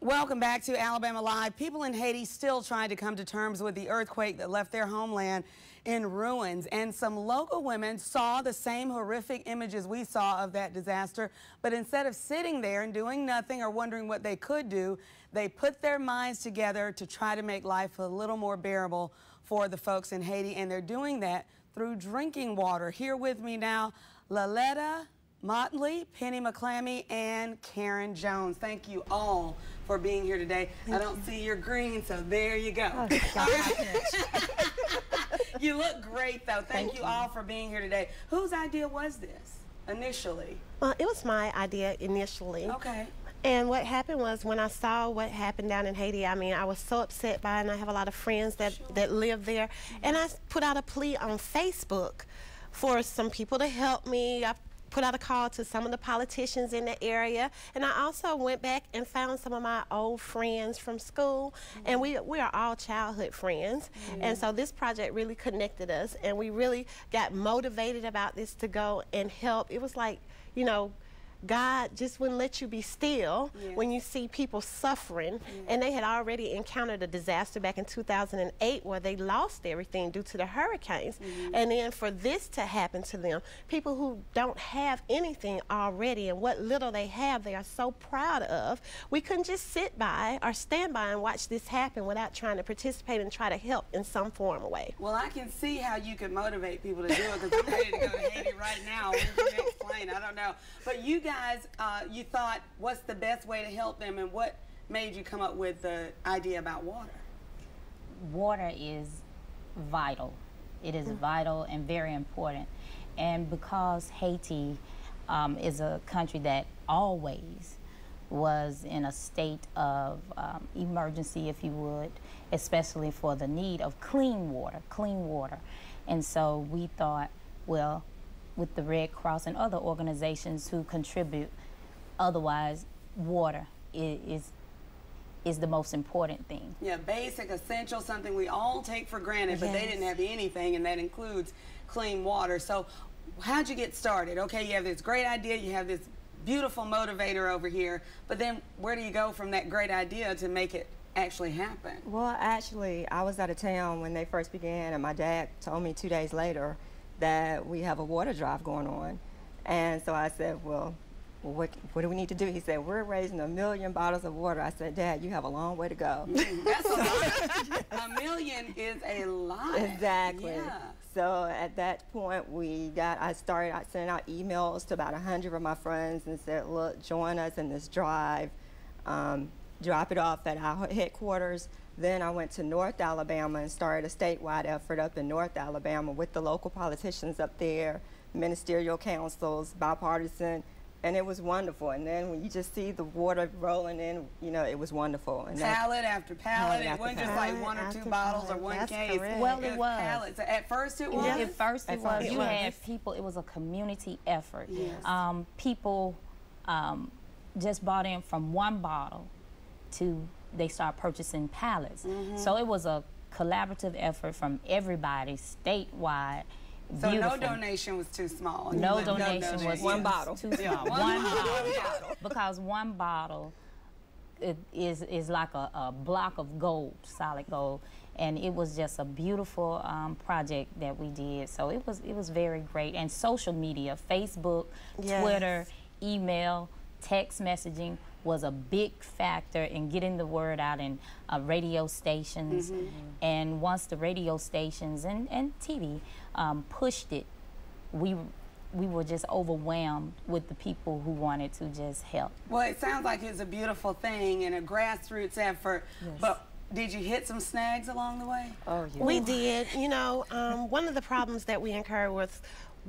Welcome back to Alabama Live. People in Haiti still trying to come to terms with the earthquake that left their homeland in ruins. And some local women saw the same horrific images we saw of that disaster. But instead of sitting there and doing nothing or wondering what they could do, they put their minds together to try to make life a little more bearable for the folks in Haiti. And they're doing that through drinking water. Here with me now, Laletta Motley, Penny McClammy, and Karen Jones. Thank you all for being here today. I don't see your green, so there you go. Oh, you look great, though. Thank you all for being here today. Whose idea was this initially? Well, it was my idea initially. Okay. And what happened was when I saw what happened down in Haiti, I mean, I was so upset by it, and I have a lot of friends that live there. And I put out a plea on Facebook for some people to help me. I put out a call to some of the politicians in the area, and I also went back and found some of my old friends from school, and we are all childhood friends, and so this project really connected us, and we really got motivated about this to go and help. It was like, you know, God just wouldn't let you be still when you see people suffering. And they had already encountered a disaster back in 2008 where they lost everything due to the hurricanes. And then for this to happen to them, people who don't have anything already, and what little they have, they are so proud of. We couldn't just sit by or stand by and watch this happen without trying to participate and try to help in some form or way. Well, I can see how you could motivate people to do it, because I'm ready to go to Haiti right now. We're going to explain. I don't know. But you guys, you thought, what's the best way to help them, and what made you come up with the idea about water? Water is vital. It is vital and very important. And because Haiti is a country that always was in a state of emergency, if you would, especially for the need of clean water. And so we thought, well, with the Red Cross and other organizations who contribute, otherwise water is the most important thing. Yeah, basic, essential, something we all take for granted, but they didn't have anything, and that includes clean water. So how'd you get started? Okay, you have this great idea, you have this beautiful motivator over here, but then where do you go from that great idea to make it actually happen? Well, actually, I was out of town when they first began, and my dad told me 2 days later that we have a water drive going on. And so I said, well, what do we need to do? He said, we're raising 1 million bottles of water. I said, Dad, you have a long way to go. That's a lot. 1 million is a lot. Exactly. Yeah. So at that point, I started sending out emails to about 100 of my friends and said, look, join us in this drive. Drop it off at our headquarters. Then I went to North Alabama and started a statewide effort up in North Alabama with the local politicians up there, ministerial councils, bipartisan, and it was wonderful. And then when you just see the water rolling in, you know, it was wonderful. And pallet after pallet. It wasn't just like 1 or 2 bottles or one case. Correct. Well, it was. Pallets. At first it was? Yes. At first it was. You had people, it was a community effort. Yes. People just bought in from 1 bottle to they start purchasing pallets. So it was a collaborative effort from everybody statewide. So beautiful. No donation was too small. No donation was 1 bottle. Too small. One bottle. Because 1 bottle is like a block of gold, solid gold. And it was just a beautiful project that we did. So it was very great. And social media, Facebook, Twitter, email, text messaging was a big factor in getting the word out in radio stations. And once the radio stations and TV pushed it, we were just overwhelmed with the people who wanted to just help. Well, it sounds like it's a beautiful thing and a grassroots effort, but did you hit some snags along the way? Oh, yeah. We did. You know, one of the problems that we incurred was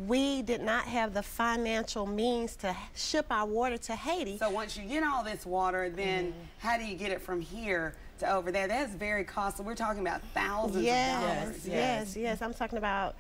we did not have the financial means to ship our water to Haiti. So once you get all this water, then how do you get it from here to over there? That's very costly. We're talking about thousands of dollars. Yes. I'm talking about,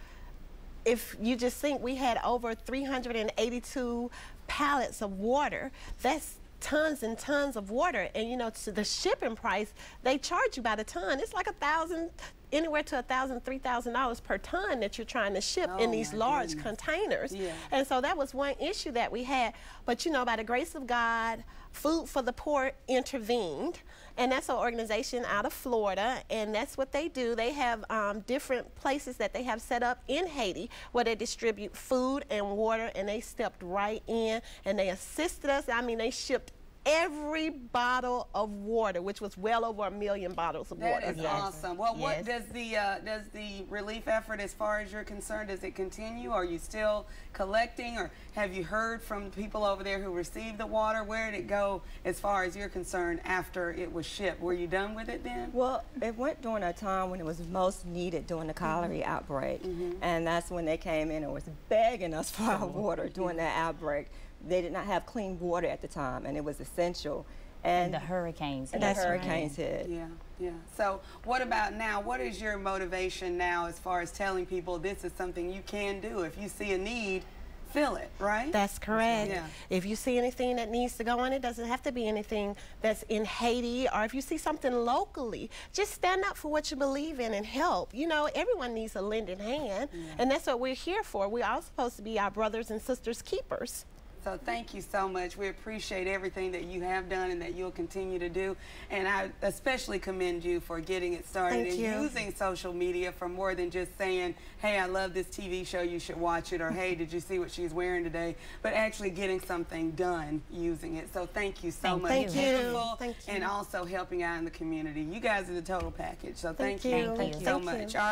if you just think we had over 382 pallets of water, that's tons and tons of water. And you know, to the shipping price, they charge you by the ton. It's like $1,000 anywhere to $1,000, $3,000 per ton that you're trying to ship in these large containers. Yeah. And so that was one issue that we had. But you know, by the grace of God, Food for the Poor intervened, and that's an organization out of Florida, and that's what they do. They have different places that they have set up in Haiti where they distribute food and water, and they stepped right in and they assisted us. I mean, they shipped every bottle of water, which was well over 1 million bottles of water. That is awesome. Well, what does the relief effort, as far as you're concerned, does it continue? Are you still collecting, or have you heard from people over there who received the water? Where did it go as far as you're concerned after it was shipped? Were you done with it then? Well, it went during a time when it was most needed during the cholera outbreak, and that's when they came in and was begging us for our water during that outbreak. They did not have clean water at the time, and it was essential. And the hurricanes. And the hurricanes hit. Yeah, yeah. So what about now? What is your motivation now as far as telling people this is something you can do? If you see a need, fill it, right? That's correct. Yeah. If you see anything that needs to go on, it doesn't have to be anything that's in Haiti, or if you see something locally, just stand up for what you believe in and help. You know, everyone needs a lending hand, and that's what we're here for. We're all supposed to be our brothers and sisters keepers. So thank you so much. We appreciate everything that you have done and that you'll continue to do. And I especially commend you for getting it started and using social media for more than just saying, hey, I love this TV show, you should watch it, or hey, did you see what she's wearing today? But actually getting something done using it. So thank you so much. Thank you. And also helping out in the community. You guys are the total package. So thank you. you so much. All right.